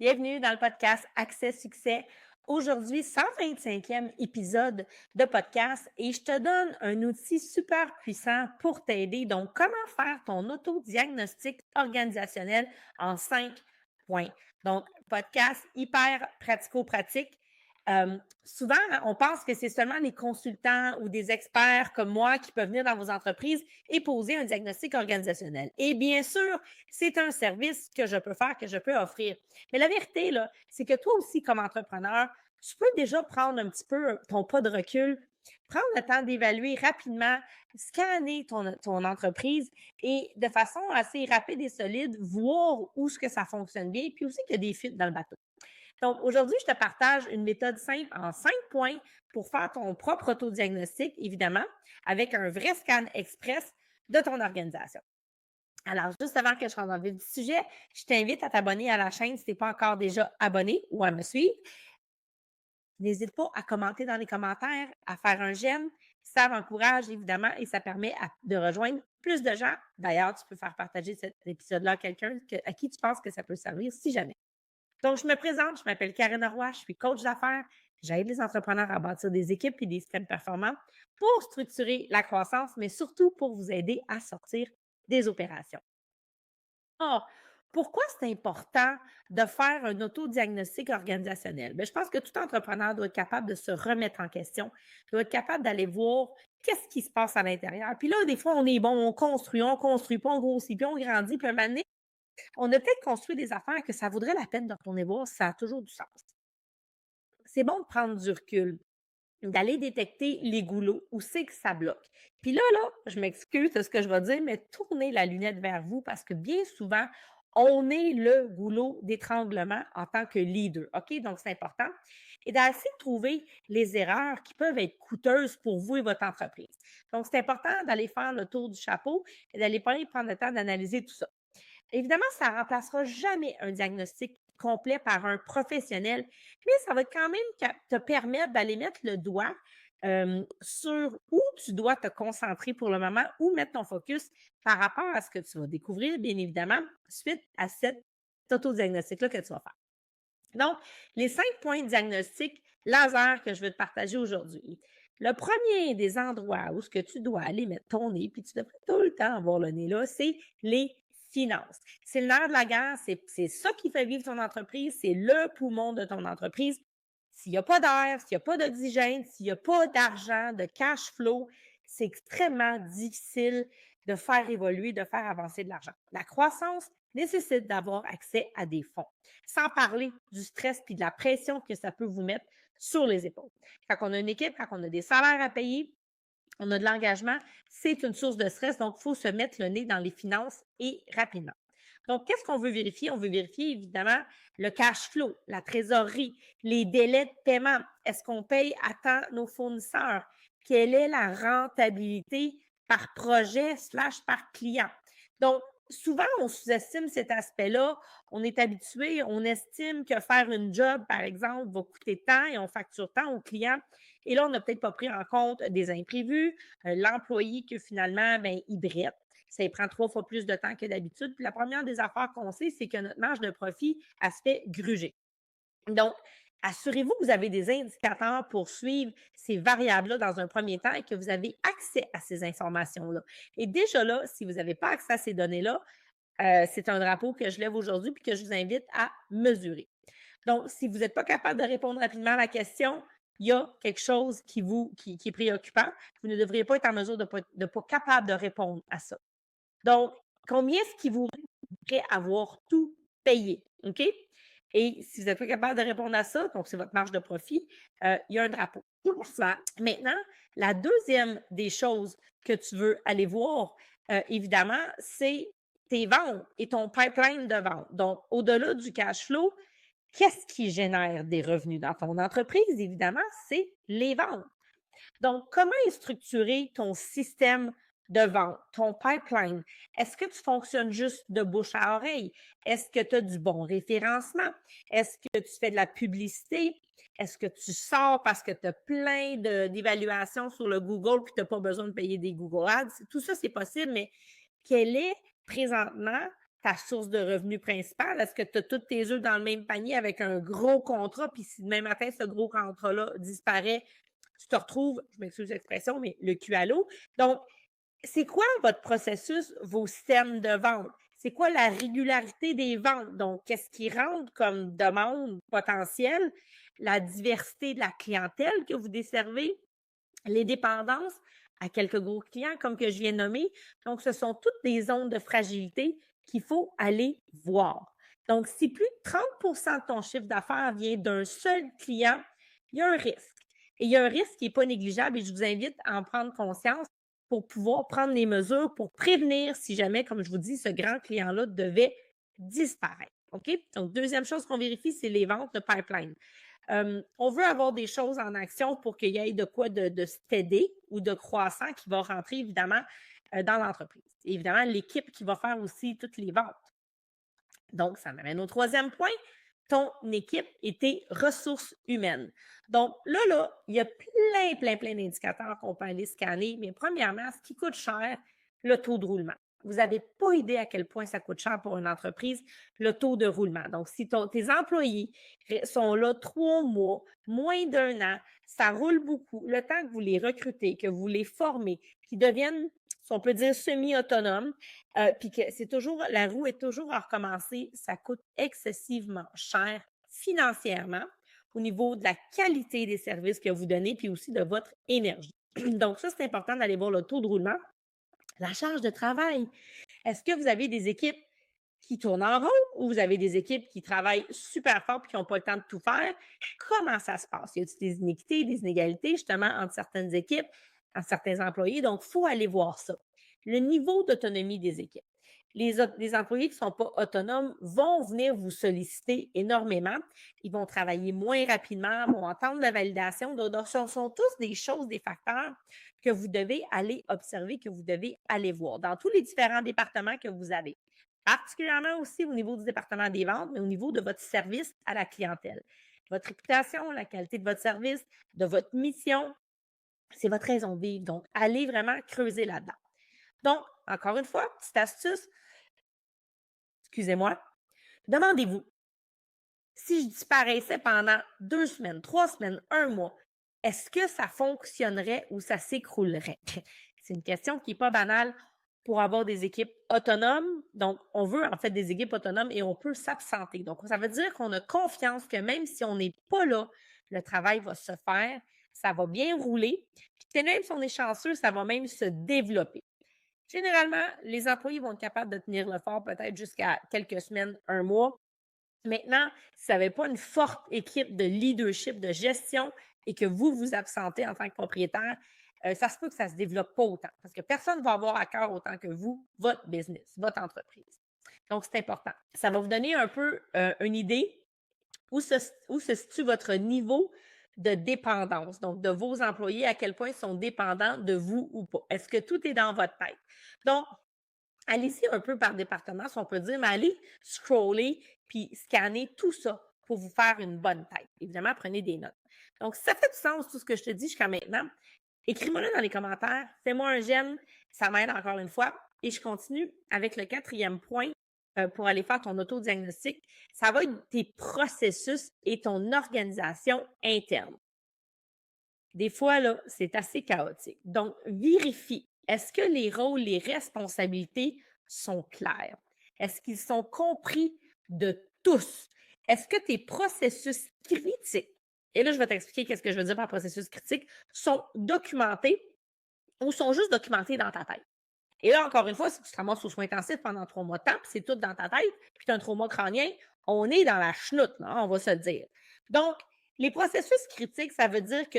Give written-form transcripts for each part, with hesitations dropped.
Bienvenue dans le podcast Accès Succès. Aujourd'hui, 125e épisode de podcast et je te donne un outil super puissant pour t'aider. Donc, comment faire ton autodiagnostic organisationnel en 5 points. Donc, podcast hyper pratico-pratique. Souvent, on pense que c'est seulement les consultants ou des experts comme moi qui peuvent venir dans vos entreprises et poser un diagnostic organisationnel. Et bien sûr, c'est un service que je peux faire, que je peux offrir. Mais la vérité, là, c'est que toi aussi, comme entrepreneur, tu peux déjà prendre un petit peu ton pas de recul, prendre le temps d'évaluer rapidement, scanner ton entreprise et de façon assez rapide et solide, voir où est-ce que ça fonctionne bien, puis aussi qu'il y a des fuites dans le bateau. Donc, aujourd'hui, je te partage une méthode simple en 5 points pour faire ton propre autodiagnostic, évidemment, avec un vrai scan express de ton organisation. Alors, juste avant que je rentre dans le vif du sujet, je t'invite à t'abonner à la chaîne si tu n'es pas encore déjà abonné ou à me suivre. N'hésite pas à commenter dans les commentaires, à faire un j'aime. Ça m'encourage évidemment et ça permet de rejoindre plus de gens. D'ailleurs, tu peux faire partager cet épisode-là à quelqu'un à qui tu penses que ça peut servir si jamais. Donc, je me présente, je m'appelle Karine Roy, je suis coach d'affaires. J'aide les entrepreneurs à bâtir des équipes et des systèmes performants pour structurer la croissance, mais surtout pour vous aider à sortir des opérations. Ah, pourquoi c'est important de faire un autodiagnostic organisationnel? Bien, je pense que tout entrepreneur doit être capable de se remettre en question, doit être capable d'aller voir qu'est-ce qui se passe à l'intérieur. Puis là, des fois, on est bon, on construit pas, on grossit, puis on grandit, puis un moment donné, on a peut-être construit des affaires que ça vaudrait la peine de retourner voir si ça a toujours du sens. C'est bon de prendre du recul, d'aller détecter les goulots, où c'est que ça bloque. Puis là, je m'excuse de ce que je vais dire, mais tournez la lunette vers vous parce que bien souvent, on est le goulot d'étranglement en tant que leader. OK? Donc, c'est important. Et d'essayer de trouver les erreurs qui peuvent être coûteuses pour vous et votre entreprise. Donc, c'est important d'aller faire le tour du chapeau et d'aller prendre le temps d'analyser tout ça. Évidemment, ça ne remplacera jamais un diagnostic complet par un professionnel, mais ça va quand même te permettre d'aller mettre le doigt sur où tu dois te concentrer pour le moment, où mettre ton focus par rapport à ce que tu vas découvrir, bien évidemment, suite à cet autodiagnostic-là que tu vas faire. Donc, les 5 points de diagnostic laser que je veux te partager aujourd'hui. Le premier des endroits où ce que tu dois aller mettre ton nez, puis tu devrais tout le temps avoir le nez là, c'est les finances. C'est le nerf de la guerre, c'est ça qui fait vivre ton entreprise, c'est le poumon de ton entreprise. S'il n'y a pas d'air, s'il n'y a pas d'oxygène, s'il n'y a pas d'argent, de cash flow, c'est extrêmement difficile de faire évoluer, de faire avancer de l'argent. La croissance nécessite d'avoir accès à des fonds, sans parler du stress puis de la pression que ça peut vous mettre sur les épaules. Quand on a une équipe, quand on a des salaires à payer, on a de l'engagement, c'est une source de stress, donc il faut se mettre le nez dans les finances et rapidement. Donc, qu'est-ce qu'on veut vérifier? On veut vérifier évidemment le cash flow, la trésorerie, les délais de paiement. Est-ce qu'on paye à temps nos fournisseurs? Quelle est la rentabilité par projet slash par client? Donc, souvent, on sous-estime cet aspect-là. On est habitué, on estime que faire une job, par exemple, va coûter tant et on facture tant au client. Et là, on n'a peut-être pas pris en compte des imprévus, l'employé que finalement, ben, il brette. Ça lui prend 3 fois plus de temps que d'habitude. Puis la première des affaires qu'on sait, c'est que notre marge de profit, elle se fait gruger. Donc, assurez-vous que vous avez des indicateurs pour suivre ces variables-là dans un premier temps et que vous avez accès à ces informations-là. Et déjà là, si vous n'avez pas accès à ces données-là, c'est un drapeau que je lève aujourd'hui puis que je vous invite à mesurer. Donc, si vous n'êtes pas capable de répondre rapidement à la question, il y a quelque chose qui est préoccupant. Vous ne devriez pas être en mesure de pas capable de répondre à ça. Donc, combien est-ce qu'il vous reste avoir tout payé? OK? Et si vous n'êtes pas capable de répondre à ça, donc c'est votre marge de profit, il y a un drapeau. Maintenant, la deuxième des choses que tu veux aller voir, évidemment, c'est tes ventes et ton pipeline de vente. Donc, au-delà du cash flow, qu'est-ce qui génère des revenus dans ton entreprise? Évidemment, c'est les ventes. Donc, comment est structuré ton système de vente, ton pipeline? Est-ce que tu fonctionnes juste de bouche à oreille? Est-ce que tu as du bon référencement? Est-ce que tu fais de la publicité? Est-ce que tu sors parce que tu as plein d'évaluations sur le Google et tu n'as pas besoin de payer des Google Ads? Tout ça, c'est possible, mais quel est présentement ta source de revenus principale? Est-ce que tu as tous tes œufs dans le même panier avec un gros contrat, puis si demain matin, ce gros contrat-là disparaît, tu te retrouves, je m'excuse l'expression, mais le cul à l'eau. Donc, c'est quoi votre processus, vos systèmes de vente? C'est quoi la régularité des ventes? Donc, qu'est-ce qui rentre comme demande potentielle? La diversité de la clientèle que vous desservez? Les dépendances à quelques gros clients, comme que je viens de nommer. Donc, ce sont toutes des zones de fragilité qu'il faut aller voir. Donc, si plus de 30 de ton chiffre d'affaires vient d'un seul client, il y a un risque. Et il y a un risque qui n'est pas négligeable et je vous invite à en prendre conscience pour pouvoir prendre les mesures pour prévenir si jamais, comme je vous dis, ce grand client-là devait disparaître. OK? Donc, deuxième chose qu'on vérifie, c'est les ventes, de pipeline. On veut avoir des choses en action pour qu'il y ait de quoi de steady ou de croissant qui va rentrer, évidemment, dans l'entreprise. Évidemment, l'équipe qui va faire aussi toutes les ventes. Donc, ça m'amène au troisième point, ton équipe et tes ressources humaines. Donc, là, il y a plein d'indicateurs qu'on peut aller scanner, mais premièrement, ce qui coûte cher, le taux de roulement. Vous n'avez pas idée à quel point ça coûte cher pour une entreprise, le taux de roulement. Donc, si tes employés sont là 3 mois, moins d'1 an, ça roule beaucoup, le temps que vous les recrutez, que vous les formez, qu'ils deviennent, si on peut dire, semi-autonomes, puis que la roue est toujours à recommencer, ça coûte excessivement cher financièrement au niveau de la qualité des services que vous donnez, puis aussi de votre énergie. Donc, ça, c'est important d'aller voir le taux de roulement. La charge de travail. Est-ce que vous avez des équipes qui tournent en rond ou vous avez des équipes qui travaillent super fort et qui n'ont pas le temps de tout faire? Comment ça se passe? Y a-t-il des iniquités, des inégalités, justement, entre certaines équipes, entre certains employés? Donc, il faut aller voir ça. Le niveau d'autonomie des équipes. Les employés qui ne sont pas autonomes vont venir vous solliciter énormément. Ils vont travailler moins rapidement, vont entendre la validation. Donc, ce sont tous des choses, des facteurs que vous devez aller observer, que vous devez aller voir dans tous les différents départements que vous avez. Particulièrement aussi au niveau du département des ventes, mais au niveau de votre service à la clientèle. Votre réputation, la qualité de votre service, de votre mission, c'est votre raison de vivre. Donc, allez vraiment creuser là-dedans. Donc, encore une fois, petite astuce, excusez-moi, demandez-vous, si je disparaissais pendant 2 semaines, 3 semaines, 1 mois, est-ce que ça fonctionnerait ou ça s'écroulerait? C'est une question qui n'est pas banale pour avoir des équipes autonomes. Donc, on veut en fait des équipes autonomes et on peut s'absenter. Donc, ça veut dire qu'on a confiance que même si on n'est pas là, le travail va se faire, ça va bien rouler. Puis même si on est chanceux, ça va même se développer. Généralement, les employés vont être capables de tenir le fort peut-être jusqu'à quelques semaines, 1 mois. Maintenant, si vous n'avez pas une forte équipe de leadership, de gestion et que vous vous absentez en tant que propriétaire, ça se peut que ça ne se développe pas autant parce que personne ne va avoir à cœur autant que vous, votre business, votre entreprise. Donc, c'est important. Ça va vous donner un peu une idée où se situe votre niveau de dépendance, donc de vos employés, à quel point ils sont dépendants de vous ou pas. Est-ce que tout est dans votre tête? Donc, allez-y un peu par département, si on peut dire, mais allez scroller puis scanner tout ça pour vous faire une bonne tête. Évidemment, prenez des notes. Donc, si ça fait du sens, tout ce que je te dis jusqu'à maintenant, écris-moi-le dans les commentaires, fais-moi un j'aime, ça m'aide encore une fois. Et je continue avec le 4e point pour aller faire ton autodiagnostic. Ça va être tes processus et ton organisation interne. Des fois, là, c'est assez chaotique. Donc, vérifie. Est-ce que les rôles, les responsabilités sont clairs? Est-ce qu'ils sont compris de tous? Est-ce que tes processus critiques, et là, je vais t'expliquer qu'est-ce que je veux dire par processus critique, sont documentés ou sont juste documentés dans ta tête? Et là, encore une fois, si tu te ramasses aux soins intensifs pendant 3 mois de temps, puis c'est tout dans ta tête, puis tu as un trauma crânien, on est dans la chenoute, là, on va se le dire. Donc, les processus critiques, ça veut dire que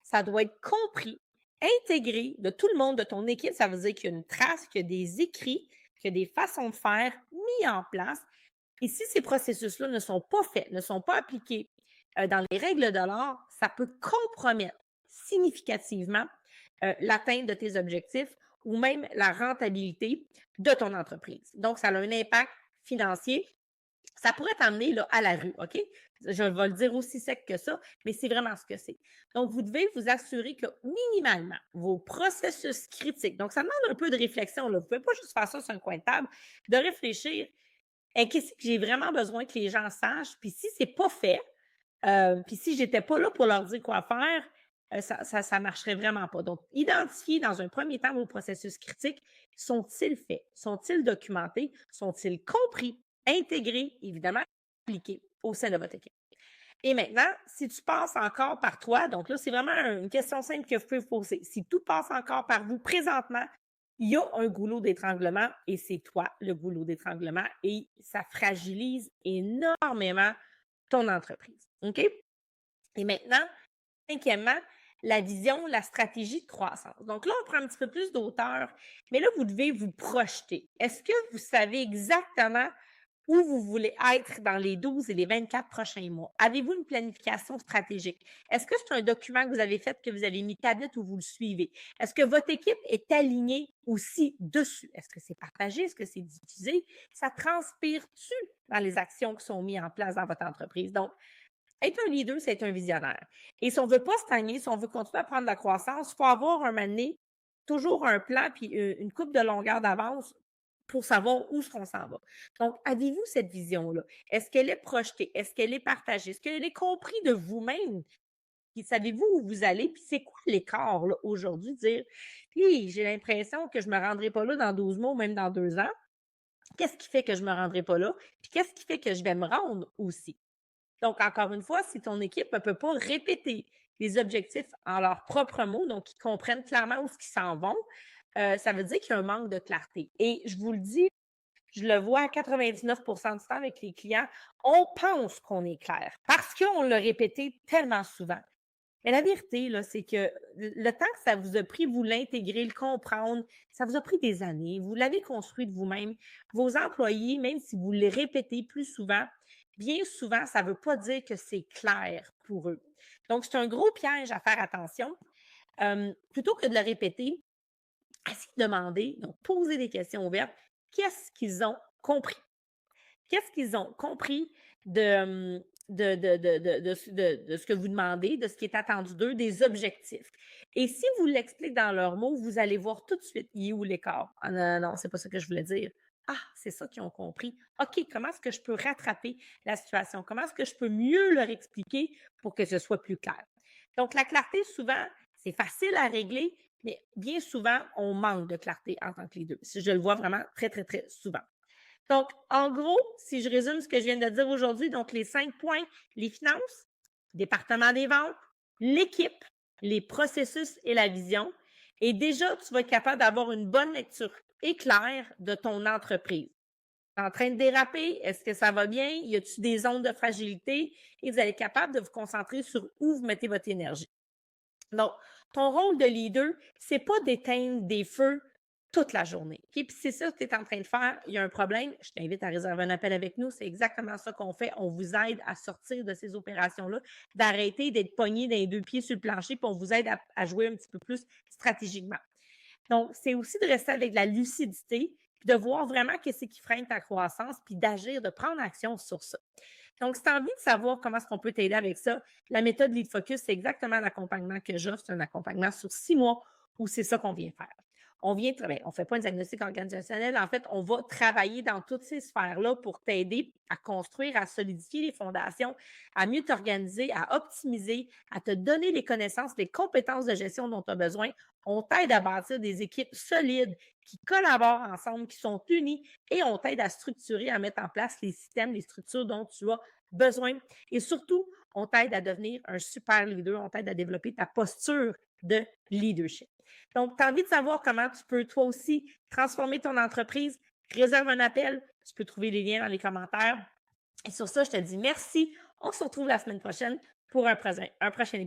ça doit être compris, intégré de tout le monde de ton équipe. Ça veut dire qu'il y a une trace, qu'il y a des écrits, qu'il y a des façons de faire mis en place. Et si ces processus-là ne sont pas faits, ne sont pas appliqués dans les règles de l'art, ça peut compromettre significativement l'atteinte de tes objectifs ou même la rentabilité de ton entreprise. Donc, ça a un impact financier, Ça pourrait t'emmener là, à la rue, OK? Je vais le dire aussi sec que ça, mais c'est vraiment ce que c'est. Donc, vous devez vous assurer que minimalement, vos processus critiques, donc ça demande un peu de réflexion, là. Vous ne pouvez pas juste faire ça sur un coin de table, de réfléchir. Qu'est-ce que j'ai vraiment besoin que les gens sachent? Puis si c'est pas fait, puis si j'étais pas là pour leur dire quoi faire, ça marcherait vraiment pas. Donc, identifier dans un premier temps vos processus critiques. Sont-ils faits? Sont-ils documentés? Sont-ils compris, intégrés, évidemment, appliqués au sein de votre équipe? Et maintenant, si tu passes encore par toi, donc là, c'est vraiment une question simple que vous pouvez vous poser. Si tout passe encore par vous présentement, il y a un goulot d'étranglement et c'est toi le goulot d'étranglement et ça fragilise énormément ton entreprise. OK? Et maintenant, cinquièmement, la vision, la stratégie de croissance. Donc là, on prend un petit peu plus d'auteur, mais là, vous devez vous projeter. Est-ce que vous savez exactement où vous voulez être dans les 12 et les 24 prochains mois? Avez-vous une planification stratégique? Est-ce que c'est un document que vous avez fait, que vous avez mis tablette ou vous le suivez? Est-ce que votre équipe est alignée aussi dessus? Est-ce que c'est partagé? Est-ce que c'est diffusé? Ça transpire-tu dans les actions qui sont mises en place dans votre entreprise? Donc, être un leader, c'est être un visionnaire. Et si on ne veut pas stagner, si on veut continuer à prendre de la croissance, il faut avoir un moment donné, toujours un plan puis une coupe de longueur d'avance pour savoir où est-ce qu'on s'en va. Donc, avez-vous cette vision-là? Est-ce qu'elle est projetée? Est-ce qu'elle est partagée? Est-ce qu'elle est comprise de vous-même? Puis savez-vous où vous allez? Puis c'est quoi l'écart là, aujourd'hui? Dire, puis j'ai l'impression que je ne me rendrai pas là dans 12 mois ou même dans 2 ans. Qu'est-ce qui fait que je ne me rendrai pas là? Puis qu'est-ce qui fait que je vais me rendre aussi? Donc, encore une fois, si ton équipe ne peut pas répéter les objectifs en leurs propres mots, donc ils comprennent clairement où ils s'en vont, ça veut dire qu'il y a un manque de clarté. Et je vous le dis, je le vois à 99 du temps avec les clients, on pense qu'on est clair parce qu'on l'a répété tellement souvent. Mais la vérité, là, c'est que le temps que ça vous a pris, vous l'intégrer, le comprendre, ça vous a pris des années. Vous l'avez construit de vous-même. Vos employés, même si vous les répétez plus souvent, bien souvent, ça ne veut pas dire que c'est clair pour eux. Donc, c'est un gros piège à faire attention. Plutôt que de le répéter, essayez de demander, donc poser des questions ouvertes. Qu'est-ce qu'ils ont compris? Qu'est-ce qu'ils ont compris de ce que vous demandez, de ce qui est attendu d'eux, des objectifs? Et si vous l'expliquez dans leurs mots, vous allez voir tout de suite, il est où l'écart? Ah non, non, c'est pas ça que je voulais dire. Ah, c'est ça qu'ils ont compris. OK, comment est-ce que je peux rattraper la situation? Comment est-ce que je peux mieux leur expliquer pour que ce soit plus clair? Donc, la clarté, souvent, c'est facile à régler, mais bien souvent, on manque de clarté en tant que leader. Je le vois vraiment très, très, très souvent. Donc, en gros, si je résume ce que je viens de dire aujourd'hui, donc les 5 points, les finances, département des ventes, l'équipe, les processus et la vision. Et déjà, tu vas être capable d'avoir une bonne lecture éclair de ton entreprise. En train de déraper, est-ce que ça va bien? Y a-t-il des zones de fragilité? Et vous allez être capable de vous concentrer sur où vous mettez votre énergie. Donc, ton rôle de leader, c'est pas d'éteindre des feux toute la journée. OK? Puis c'est ça que tu es en train de faire. Il y a un problème. Je t'invite à réserver un appel avec nous. C'est exactement ça qu'on fait. On vous aide à sortir de ces opérations-là, d'arrêter d'être pogné dans les 2 pieds sur le plancher, puis on vous aide à jouer un petit peu plus stratégiquement. Donc, c'est aussi de rester avec de la lucidité, puis de voir vraiment qu'est-ce qui freine ta croissance, puis d'agir, de prendre action sur ça. Donc, si tu as envie de savoir comment est-ce qu'on peut t'aider avec ça, la méthode Lead Focus, c'est exactement l'accompagnement que j'offre. C'est un accompagnement sur 6 mois où c'est ça qu'on vient faire. On ne fait pas un diagnostic organisationnel. En fait, on va travailler dans toutes ces sphères-là pour t'aider à construire, à solidifier les fondations, à mieux t'organiser, à optimiser, à te donner les connaissances, les compétences de gestion dont tu as besoin. On t'aide à bâtir des équipes solides qui collaborent ensemble, qui sont unies et on t'aide à structurer, à mettre en place les systèmes, les structures dont tu as besoin. Et surtout, on t'aide à devenir un super leader, on t'aide à développer ta posture de leadership. Donc, tu as envie de savoir comment tu peux toi aussi transformer ton entreprise, réserve un appel, tu peux trouver les liens dans les commentaires. Et sur ça, je te dis merci. On se retrouve la semaine prochaine pour un prochain épisode.